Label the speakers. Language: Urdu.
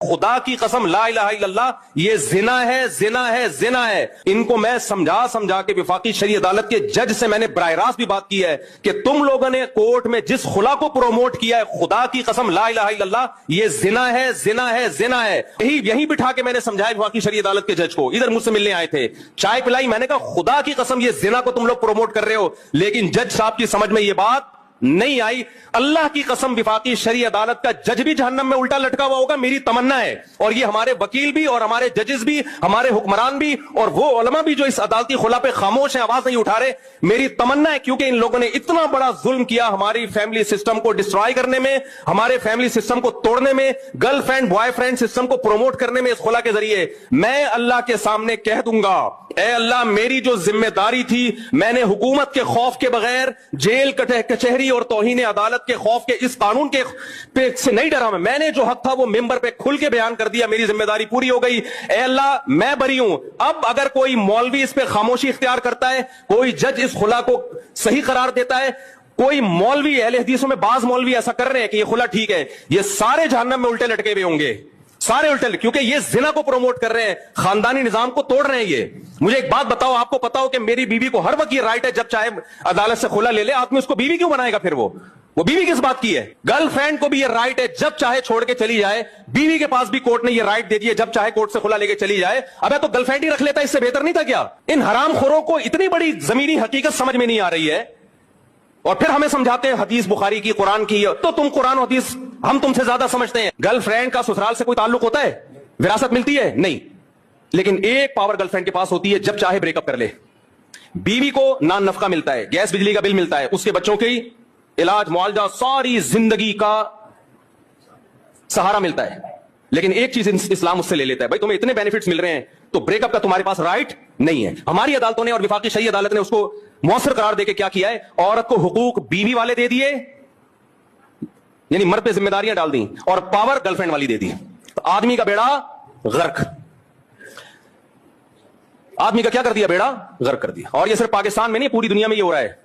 Speaker 1: خدا کی قسم لا الہ الا اللہ یہ زنا ہے، زنا ہے، زنا ہے۔ ان کو میں سمجھا کے وفاقی شرعی عدالت کے جج سے میں نے براہ راست بھی بات کی ہے کہ تم لوگوں نے کورٹ میں جس خلا کو پروموٹ کیا ہے، خدا کی قسم لا الہ الا اللہ یہ زنا ہے، زنا ہے، زنا ہے۔ یہی بٹھا کے میں نے سمجھایا وفاقی شرعی عدالت کے جج کو، ادھر مجھ سے ملنے آئے تھے، چائے پلائی، میں نے کہا خدا کی قسم یہ زنا کو تم لوگ پروموٹ کر رہے ہو، لیکن جج صاحب کی سمجھ میں یہ بات نہیں آئی۔ اللہ کی قسم وفاقی شرعی عدالت کا جج بھی جہنم میں الٹا لٹکا ہوا ہوگا، میری تمنا ہے، اور یہ ہمارے وکیل بھی اور ہمارے ججز بھی، ہمارے حکمران بھی اور وہ علماء بھی جو اس عدالتی خلا پہ خاموش ہیں، آواز نہیں اٹھا رہے، میری تمنا ہے، کیونکہ ان لوگوں نے اتنا بڑا ظلم کیا ہماری فیملی سسٹم کو ڈسٹرائے کرنے میں، ہمارے فیملی سسٹم کو توڑنے میں، girl friend boy friend system کو پروموٹ کرنے میں اس خلا کے ذریعے۔ میں اللہ کے سامنے کہہ دوں گا، اے اللہ میری جو ذمہ داری تھی، میں نے حکومت کے خوف کے بغیر، جیل کچہری اور توہین عدالت کے خوف کے اس قانون کے سے نہیں ڈرا، میں نے جو حق تھا وہ ممبر پہ کھل کے بیان کر دیا، میری ذمہ داری پوری ہو گئی۔ اے اللہ میں بری ہوں۔ اب اگر کوئی مولوی اس پہ خاموشی اختیار کرتا ہے، کوئی جج اس خلا کو صحیح قرار دیتا ہے، کوئی مولوی، اہل حدیثوں میں بعض مولوی ایسا کر رہے ہیں کہ یہ خلا ٹھیک ہے، یہ سارے جہنم میں الٹے لٹکے ہوئے ہوں گے، سارے الٹے، کیونکہ یہ زنا کو پروموٹ کر رہے ہیں، خاندانی نظام کو توڑ رہے ہیں۔ یہ مجھے ایک بات بتاؤ، آپ کو پتا ہو کہ میری بیوی کو ہر وقت یہ رائٹ ہے جب چاہے عدالت سے خلا لے لے، آدمی اس کو بیوی کیوں بنائے گا؟ پھر وہ بیوی کس بات کی ہے؟ گرل فرینڈ کو بھی یہ رائٹ ہے جب چاہے چھوڑ کے چلی جائے، بیوی کے پاس بھی کورٹ نے یہ رائٹ دے دی ہے جب چاہے کورٹ سے خلا لے کے چلی جائے۔ ابے تو گرل فرینڈ ہی رکھ لیتا، اس سے بہتر نہیں تھا کیا؟ ان حرام خوروں کو اتنی بڑی زمینی حقیقت سمجھ میں نہیں آ رہی ہے، اور پھر ہمیں سمجھاتے ہیں حدیث بخاری کی، قرآن کی، تو تم قرآن و حدیث ہم تم سے زیادہ سمجھتے ہیں۔ گرل فرینڈ کا سسرال سے کوئی تعلق ہوتا ہے؟ وراثت ملتی ہے؟ نہیں، لیکن ایک پاور گرل فرینڈ کے پاس ہوتی ہے، جب چاہے بریک اپ کر لے۔ بیوی کو نان نفقہ ملتا ہے، گیس بجلی کا بل ملتا ہے، اس کے بچوں کی علاج معالجہ، ساری زندگی کا سہارا ملتا ہے، لیکن ایک چیز اسلام اس سے لے لیتا ہے، بھائی تمہیں اتنے بینیفٹس مل رہے ہیں تو بریک اپ کا تمہارے پاس رائٹ نہیں ہے۔ ہماری عدالتوں نے اور وفاقی شرعی عدالت نے اس کو مؤثر قرار دے کے کیا کیا ہے؟ عورت کو حقوق بیوی والے دے دیے، یعنی مرد پہ ذمہ داریاں ڈال دیں، اور پاور گرل فرینڈ والی دے دی، تو آدمی کا بیڑا غرق، آدمی کا کیا کر دیا؟ بیڑا غرق کر دیا۔ اور یہ صرف پاکستان میں نہیں، پوری دنیا میں یہ ہو رہا ہے۔